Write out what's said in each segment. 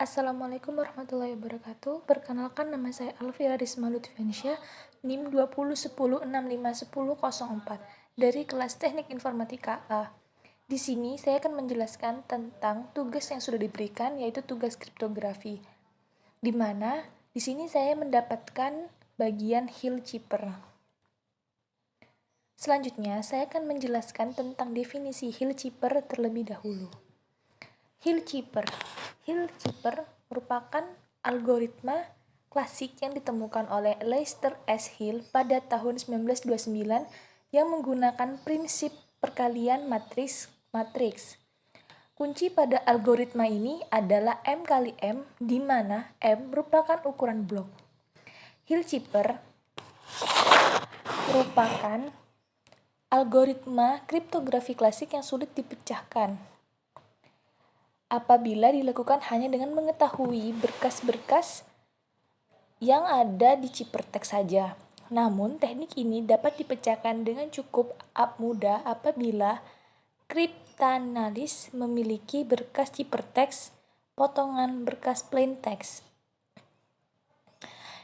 Assalamualaikum warahmatullahi wabarakatuh. Perkenalkan, nama saya Alfira Risma Lutfiansyah, NIM 2010651004 dari kelas Teknik Informatika A. Di sini saya akan menjelaskan tentang tugas yang sudah diberikan, yaitu tugas kriptografi. Di mana di sini saya mendapatkan bagian Hillkeeper. Selanjutnya, saya akan menjelaskan tentang definisi Hillkeeper terlebih dahulu. Hillkeeper merupakan algoritma klasik yang ditemukan oleh Lester S. Hill pada tahun 1929 yang menggunakan prinsip perkalian matriks. Kunci pada algoritma ini adalah M kali M, di mana M merupakan ukuran blok. Hillkeeper merupakan algoritma kriptografi klasik yang sulit dipecahkan apabila dilakukan hanya dengan mengetahui berkas-berkas yang ada di ciphertext saja. Namun, teknik ini dapat dipecahkan dengan cukup mudah apabila kriptanalis memiliki berkas ciphertext potongan berkas plaintext.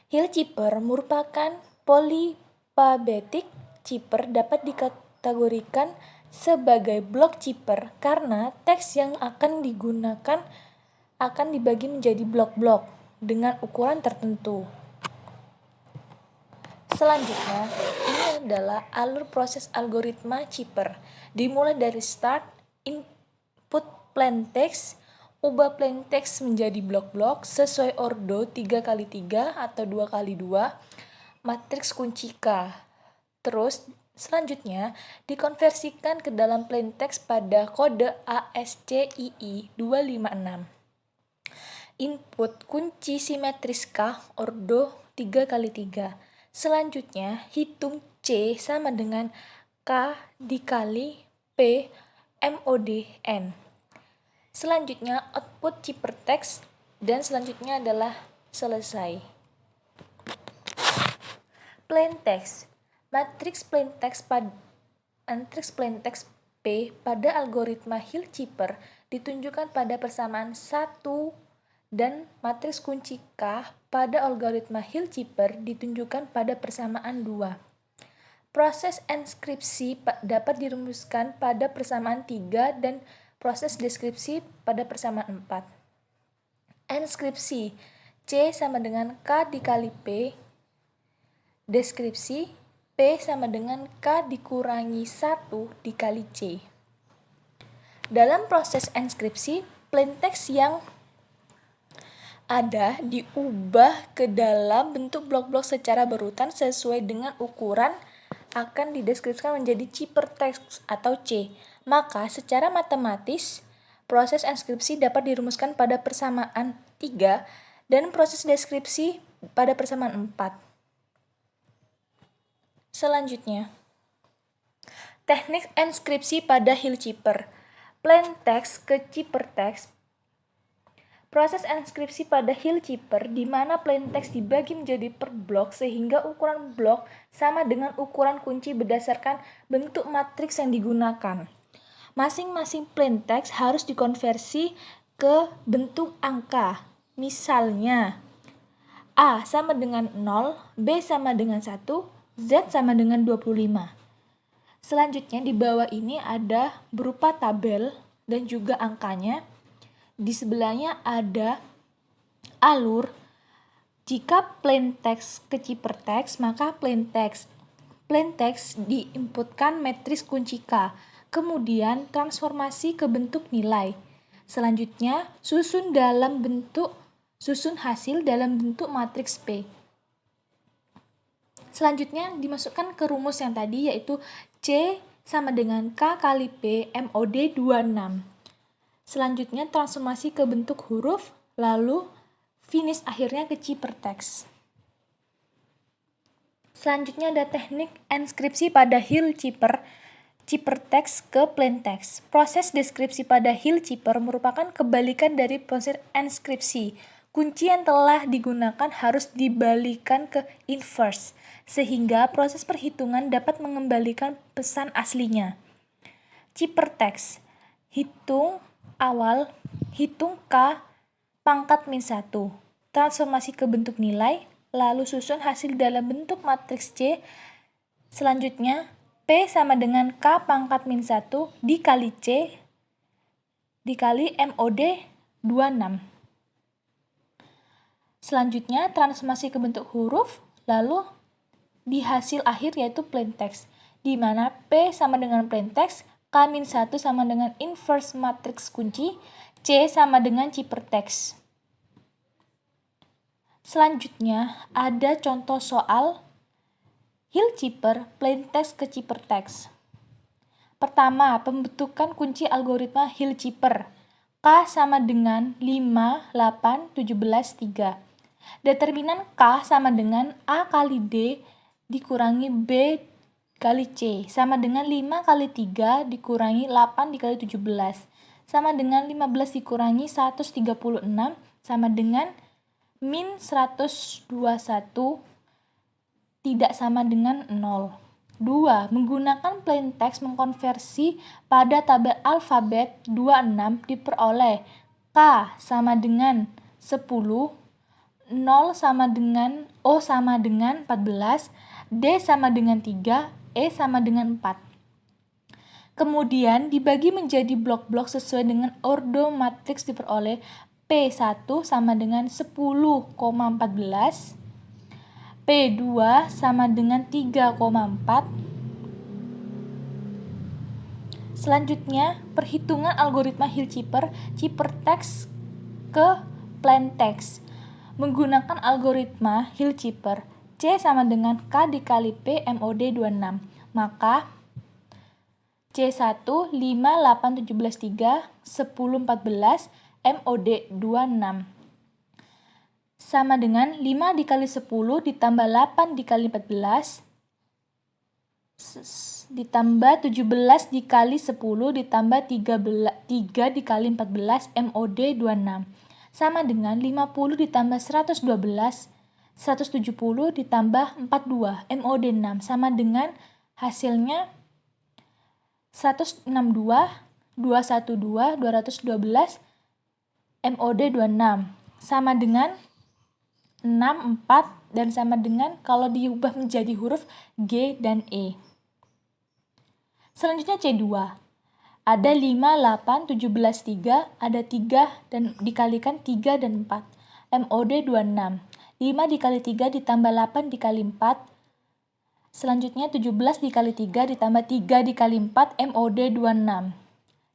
Hillkeeper merupakan polyphabetic cipher, dapat dikategorikan sebagai blok cipher karena teks yang akan digunakan akan dibagi menjadi blok-blok dengan ukuran tertentu. Selanjutnya, ini adalah alur proses algoritma cipher. Dimulai dari start, input plaintext, ubah plaintext menjadi blok-blok sesuai ordo 3x3 atau 2x2, matriks kunci K. Terus, selanjutnya dikonversikan ke dalam plaintext pada kode ASCII 256. Input kunci simetris K ordo 3x3. Selanjutnya, hitung C sama dengan K dikali P mod N. Selanjutnya, output ciphertext, dan selanjutnya adalah selesai. Plaintext. Matriks plaintext P pada algoritma Hillkeeper ditunjukkan pada persamaan 1 dan matriks kunci K pada algoritma Hillkeeper ditunjukkan pada persamaan 2. Proses enskripsi dapat dirumuskan pada persamaan 3 dan proses deskripsi pada persamaan 4. Enskripsi C sama dengan K dikali P. Deskripsi P sama dengan K dikurangi 1 dikali C. Dalam proses enskripsi, plaintext yang ada diubah ke dalam bentuk blok-blok secara berurutan sesuai dengan ukuran akan dideskripsikan menjadi ciphertext atau C. Maka secara matematis, proses enskripsi dapat dirumuskan pada persamaan 3 dan proses deskripsi pada persamaan 4. Selanjutnya, teknik enskripsi pada Hillkeeper. Plaintext ke ciphertext. Proses enskripsi pada Hillkeeper di mana plaintext dibagi menjadi per blok sehingga ukuran blok sama dengan ukuran kunci berdasarkan bentuk matriks yang digunakan. Masing-masing plaintext harus dikonversi ke bentuk angka. Misalnya, A sama dengan 0, B sama dengan 1, Z sama dengan 25. Selanjutnya di bawah ini ada berupa tabel dan juga angkanya. Di sebelahnya ada alur. Jika plaintext ke ciphertext, maka plaintext diinputkan matriks kunci K. Kemudian transformasi ke bentuk nilai. Selanjutnya susun hasil dalam bentuk matriks P. Selanjutnya dimasukkan ke rumus yang tadi, yaitu C sama dengan K kali P mod 26. Selanjutnya transformasi ke bentuk huruf, lalu finish akhirnya ke ciphertext. Selanjutnya ada teknik enskripsi pada Hillkeeper, ciphertext ke plaintext. Proses deskripsi pada Hillkeeper merupakan kebalikan dari proses enskripsi. Kunci yang telah digunakan harus dibalikan ke inverse, sehingga proses perhitungan dapat mengembalikan pesan aslinya. Ciphertext, hitung K pangkat min 1. Transformasi ke bentuk nilai, lalu susun hasil dalam bentuk matriks C. Selanjutnya, P sama dengan K pangkat min 1 dikali C dikali MOD 26. Selanjutnya, transformasi ke bentuk huruf, lalu di hasil akhir yaitu plain text, di mana P sama dengan plain text, K-1 sama dengan inverse matriks kunci, C sama dengan ciphertext. Selanjutnya, ada contoh soal Hill-Cipher plain text ke ciphertext. Pertama, pembentukan kunci algoritma Hill-Cipher. K sama dengan 5, 8, 17, 3. Determinan K sama dengan A kali D dikurangi B kali C sama dengan 5 kali 3 dikurangi 8 dikali 17 sama dengan 15 dikurangi 136 sama dengan min 121 tidak sama dengan 0. 2. Menggunakan plain text mengkonversi pada tabel alfabet 26 diperoleh K sama dengan 10, 0 sama dengan O sama dengan 14, D sama dengan 3, E sama dengan 4. Kemudian dibagi menjadi blok-blok sesuai dengan ordo matriks diperoleh P1 sama dengan 10,14, P2 sama dengan 3,4. Selanjutnya, perhitungan algoritma Hill-Cipher ciphertext ke plain text. Menggunakan algoritma Hill-Cipher, C sama dengan K dikali P MOD 26. Maka C1 5, 8, 17, 3, 10, 14, MOD 26. Sama dengan 5 dikali 10 ditambah 8 dikali 14 ditambah 17 dikali 10 ditambah 3 dikali 14 MOD 26. Sama dengan 50 ditambah 112, 170 ditambah 42, MOD 6, sama dengan hasilnya 162, 212, 212, MOD 26, sama dengan 6, 4, dan sama dengan kalau diubah menjadi huruf G dan E. Selanjutnya C2. Ada 5, 8, 17, 3, ada 3 dan dikalikan 3 dan 4. MOD 26. 5 dikali 3 ditambah 8 dikali 4. Selanjutnya 17 dikali 3 ditambah 3 dikali 4 MOD 26.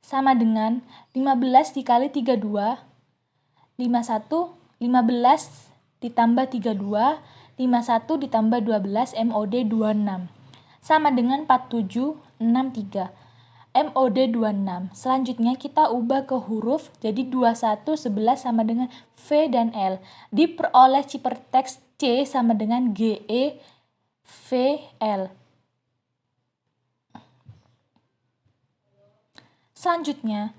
Sama dengan 15 dikali 32, 51, 15 ditambah 32, 51 ditambah 12 MOD 26. Sama dengan 47, 63. MOD 26. Selanjutnya kita ubah ke huruf, jadi 21, 11 sama dengan V dan L. Diperoleh ciphertext C sama dengan GE, VL. Selanjutnya,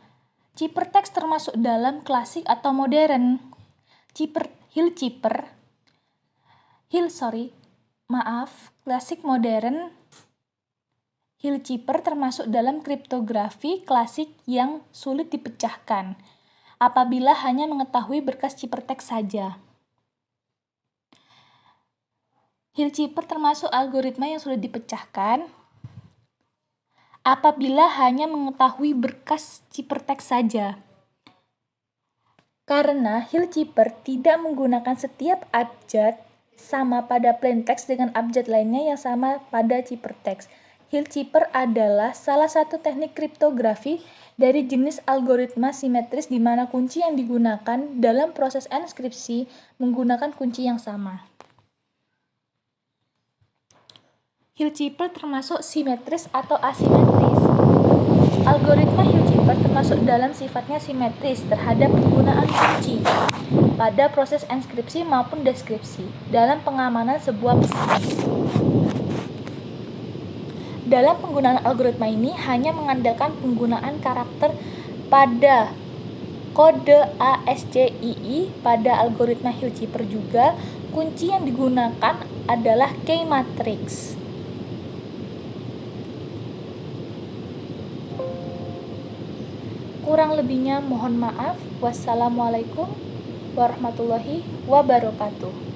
ciphertext termasuk dalam klasik atau modern. Klasik modern. Hill-Cipher termasuk dalam kriptografi klasik yang sulit dipecahkan apabila hanya mengetahui berkas ciphertext saja. Hill-Cipher termasuk algoritma yang sulit dipecahkan apabila hanya mengetahui berkas ciphertext saja. Karena Hill-Cipher tidak menggunakan setiap abjad sama pada plain text dengan abjad lainnya yang sama pada ciphertext. Hill-Cipher adalah salah satu teknik kriptografi dari jenis algoritma simetris di mana kunci yang digunakan dalam proses enskripsi menggunakan kunci yang sama. Hill-Cipher termasuk simetris atau asimetris. Algoritma Hill-Cipher termasuk dalam sifatnya simetris terhadap penggunaan kunci pada proses enskripsi maupun deskripsi dalam pengamanan sebuah mesin. Dalam penggunaan algoritma ini hanya mengandalkan penggunaan karakter pada kode ASCII. Pada algoritma Hill-Cipher juga, kunci yang digunakan adalah key matrix. Kurang lebihnya mohon maaf. Wassalamualaikum warahmatullahi wabarakatuh.